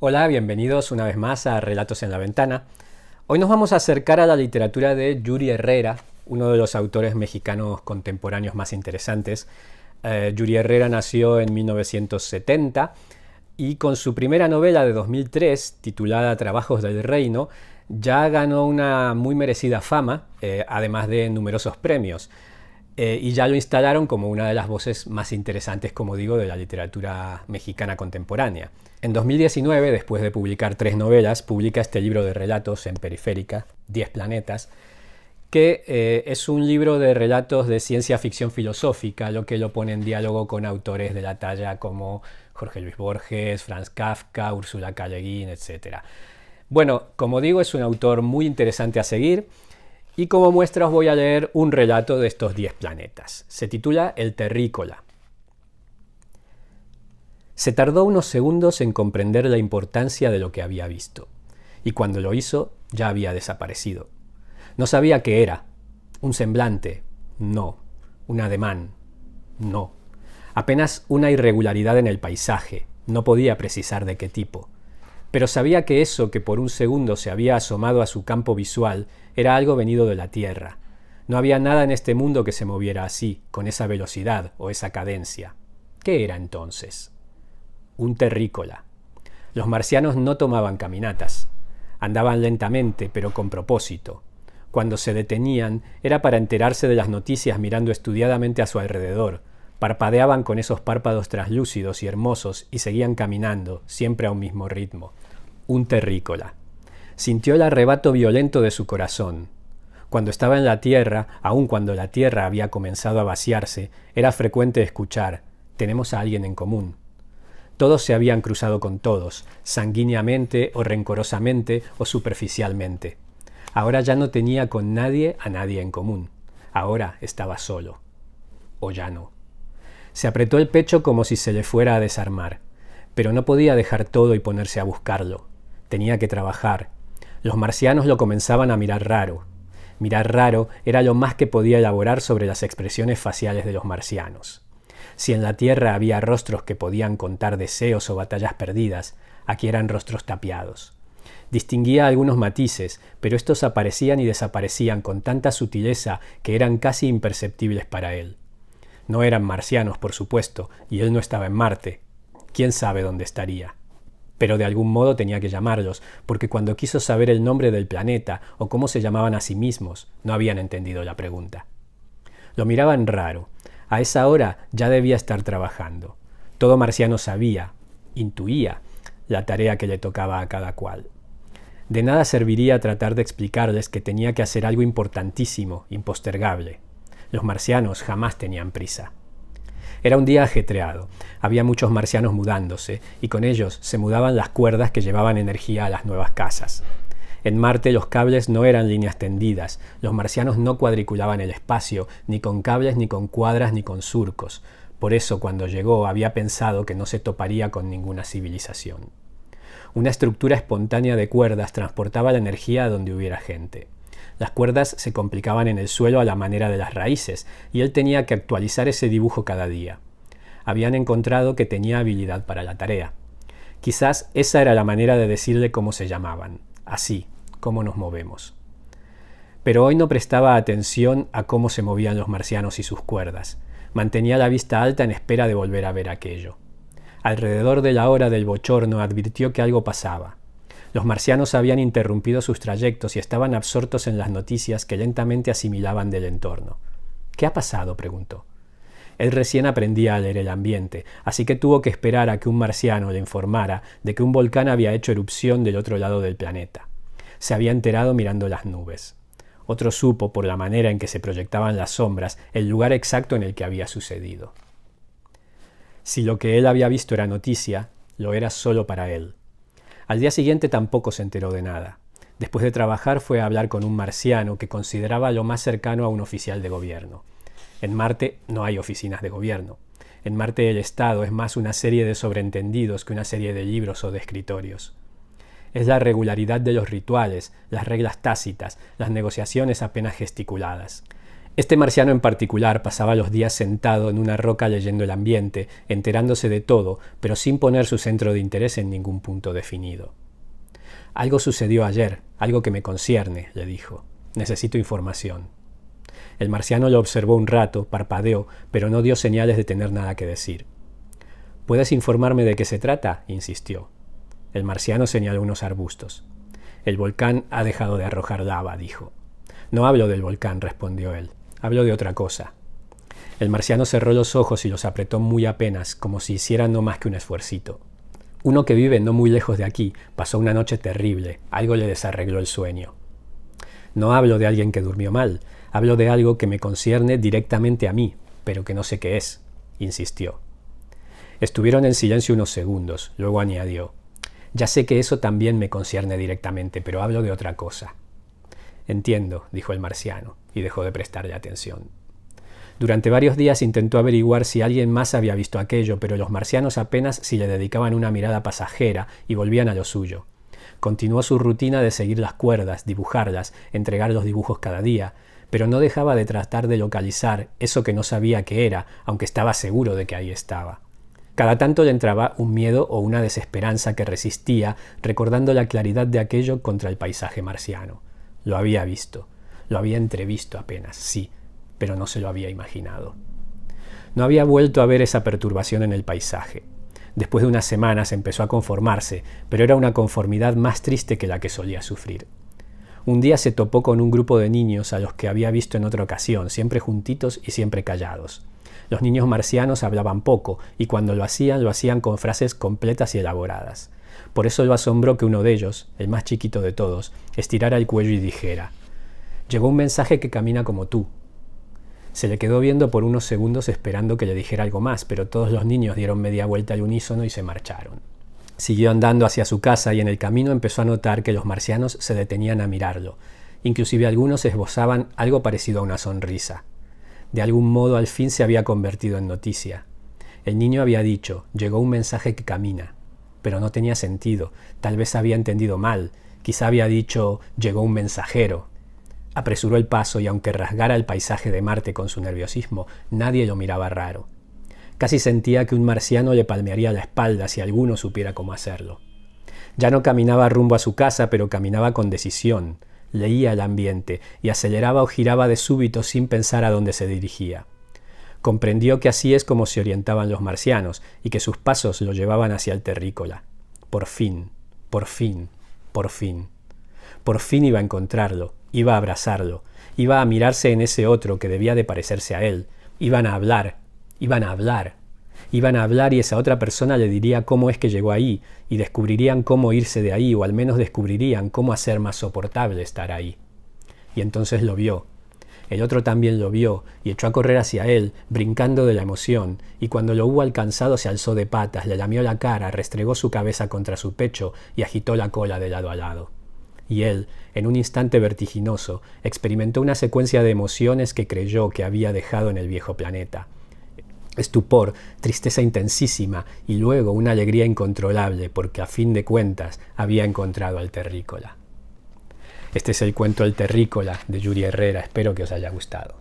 Hola, bienvenidos una vez más a Relatos en la Ventana. Hoy nos vamos a acercar a la literatura de Yuri Herrera, uno de los autores mexicanos contemporáneos más interesantes. Yuri Herrera nació en 1970 y con su primera novela de 2003, titulada Trabajos del Reino, ya ganó una muy merecida fama, además de numerosos premios. Y ya lo instalaron como una de las voces más interesantes, como digo, de la literatura mexicana contemporánea. En 2019, después de publicar 3 novelas, publica este libro de relatos en Periférica, 10 planetas, que es un libro de relatos de ciencia ficción filosófica, lo que lo pone en diálogo con autores de la talla como Jorge Luis Borges, Franz Kafka, Ursula K. Le Guin, etc. Bueno, como digo, es un autor muy interesante a seguir. Y como muestra os voy a leer un relato de estos 10 planetas. Se titula El Terrícola. Se tardó unos segundos en comprender la importancia de lo que había visto, y cuando lo hizo ya había desaparecido. No sabía qué era. Un semblante, no. Un ademán, no. Apenas una irregularidad en el paisaje, no podía precisar de qué tipo. Pero sabía que eso que por un segundo se había asomado a su campo visual era algo venido de la Tierra. No había nada en este mundo que se moviera así, con esa velocidad o esa cadencia. ¿Qué era entonces? Un terrícola. Los marcianos no tomaban caminatas. Andaban lentamente, pero con propósito. Cuando se detenían, era para enterarse de las noticias mirando estudiadamente a su alrededor. Parpadeaban con esos párpados translúcidos y hermosos y seguían caminando, siempre a un mismo ritmo. Un terrícola. Sintió el arrebato violento de su corazón. Cuando estaba en la tierra, aun cuando la tierra había comenzado a vaciarse, era frecuente escuchar: tenemos a alguien en común. Todos se habían cruzado con todos, sanguíneamente o rencorosamente o superficialmente. Ahora ya no tenía con nadie a nadie en común. Ahora estaba solo. O ya no. Se apretó el pecho como si se le fuera a desarmar, pero no podía dejar todo y ponerse a buscarlo. Tenía que trabajar. Los marcianos lo comenzaban a mirar raro. Mirar raro era lo más que podía elaborar sobre las expresiones faciales de los marcianos. Si en la Tierra había rostros que podían contar deseos o batallas perdidas, aquí eran rostros tapiados. Distinguía algunos matices, pero estos aparecían y desaparecían con tanta sutileza que eran casi imperceptibles para él. No eran marcianos, por supuesto, y él no estaba en Marte. ¿Quién sabe dónde estaría? Pero de algún modo tenía que llamarlos, porque cuando quiso saber el nombre del planeta o cómo se llamaban a sí mismos, no habían entendido la pregunta. Lo miraban raro. A esa hora ya debía estar trabajando. Todo marciano sabía, intuía, la tarea que le tocaba a cada cual. De nada serviría tratar de explicarles que tenía que hacer algo importantísimo, impostergable. Los marcianos jamás tenían prisa. Era un día ajetreado. Había muchos marcianos mudándose, y con ellos se mudaban las cuerdas que llevaban energía a las nuevas casas. En Marte los cables no eran líneas tendidas, los marcianos no cuadriculaban el espacio, ni con cables, ni con cuadras, ni con surcos. Por eso cuando llegó había pensado que no se toparía con ninguna civilización. Una estructura espontánea de cuerdas transportaba la energía a donde hubiera gente. Las cuerdas se complicaban en el suelo a la manera de las raíces, y él tenía que actualizar ese dibujo cada día. Habían encontrado que tenía habilidad para la tarea. Quizás esa era la manera de decirle cómo se llamaban. Así, cómo nos movemos. Pero hoy no prestaba atención a cómo se movían los marcianos y sus cuerdas. Mantenía la vista alta en espera de volver a ver aquello. Alrededor de la hora del bochorno advirtió que algo pasaba. Los marcianos habían interrumpido sus trayectos y estaban absortos en las noticias que lentamente asimilaban del entorno. ¿Qué ha pasado?, preguntó. Él recién aprendía a leer el ambiente, así que tuvo que esperar a que un marciano le informara de que un volcán había hecho erupción del otro lado del planeta. Se había enterado mirando las nubes. Otro supo, por la manera en que se proyectaban las sombras, el lugar exacto en el que había sucedido. Si lo que él había visto era noticia, lo era solo para él. Al día siguiente tampoco se enteró de nada. Después de trabajar fue a hablar con un marciano que consideraba lo más cercano a un oficial de gobierno. En Marte no hay oficinas de gobierno. En Marte el Estado es más una serie de sobreentendidos que una serie de libros o de escritorios. Es la regularidad de los rituales, las reglas tácitas, las negociaciones apenas gesticuladas. Este marciano en particular pasaba los días sentado en una roca leyendo el ambiente, enterándose de todo, pero sin poner su centro de interés en ningún punto definido. Algo sucedió ayer, algo que me concierne, le dijo. Necesito información. El marciano lo observó un rato, parpadeó, pero no dio señales de tener nada que decir. ¿Puedes informarme de qué se trata?, insistió. El marciano señaló unos arbustos. El volcán ha dejado de arrojar lava, dijo. No hablo del volcán, respondió él. Hablo de otra cosa. El marciano cerró los ojos y los apretó muy apenas, como si hiciera no más que un esfuercito. Uno que vive no muy lejos de aquí pasó una noche terrible, algo le desarregló el sueño. No hablo de alguien que durmió mal, hablo de algo que me concierne directamente a mí, pero que no sé qué es, insistió. Estuvieron en silencio unos segundos, luego añadió. Ya sé que eso también me concierne directamente, pero hablo de otra cosa. Entiendo, dijo el marciano, y dejó de prestarle atención. Durante varios días intentó averiguar si alguien más había visto aquello, pero los marcianos apenas si le dedicaban una mirada pasajera y volvían a lo suyo. Continuó su rutina de seguir las cuerdas, dibujarlas, entregar los dibujos cada día, pero no dejaba de tratar de localizar eso que no sabía qué era, aunque estaba seguro de que ahí estaba. Cada tanto le entraba un miedo o una desesperanza que resistía, recordando la claridad de aquello contra el paisaje marciano. Lo había visto, lo había entrevisto apenas, sí, pero no se lo había imaginado. No había vuelto a ver esa perturbación en el paisaje. Después de unas semanas empezó a conformarse, pero era una conformidad más triste que la que solía sufrir. Un día se topó con un grupo de niños a los que había visto en otra ocasión, siempre juntitos y siempre callados. Los niños marcianos hablaban poco, y cuando lo hacían con frases completas y elaboradas. Por eso lo asombró que uno de ellos, el más chiquito de todos, estirara el cuello y dijera: «Llegó un mensaje que camina como tú». Se le quedó viendo por unos segundos esperando que le dijera algo más, pero todos los niños dieron media vuelta al unísono y se marcharon. Siguió andando hacia su casa y en el camino empezó a notar que los marcianos se detenían a mirarlo. Inclusive algunos esbozaban algo parecido a una sonrisa. De algún modo al fin se había convertido en noticia. El niño había dicho: «Llegó un mensaje que camina», pero no tenía sentido. Tal vez había entendido mal. Quizá había dicho: «Llegó un mensajero». Apresuró el paso y aunque rasgara el paisaje de Marte con su nerviosismo, nadie lo miraba raro. Casi sentía que un marciano le palmearía la espalda si alguno supiera cómo hacerlo. Ya no caminaba rumbo a su casa, pero caminaba con decisión. Leía el ambiente y aceleraba o giraba de súbito sin pensar a dónde se dirigía. Comprendió que así es como se orientaban los marcianos y que sus pasos lo llevaban hacia el terrícola. Por fin, por fin, por fin. Por fin iba a encontrarlo, iba a abrazarlo, iba a mirarse en ese otro que debía de parecerse a él. Iban a hablar y esa otra persona le diría cómo es que llegó ahí y descubrirían cómo irse de ahí, o al menos descubrirían cómo hacer más soportable estar ahí. Y entonces lo vio. El otro también lo vio y echó a correr hacia él, brincando de la emoción, y cuando lo hubo alcanzado se alzó de patas, le lamió la cara, restregó su cabeza contra su pecho y agitó la cola de lado a lado. Y él, en un instante vertiginoso, experimentó una secuencia de emociones que creyó que había dejado en el viejo planeta. Estupor, tristeza intensísima y luego una alegría incontrolable porque a fin de cuentas había encontrado al terrícola. Este es el cuento El terrícola de Yuri Herrera, espero que os haya gustado.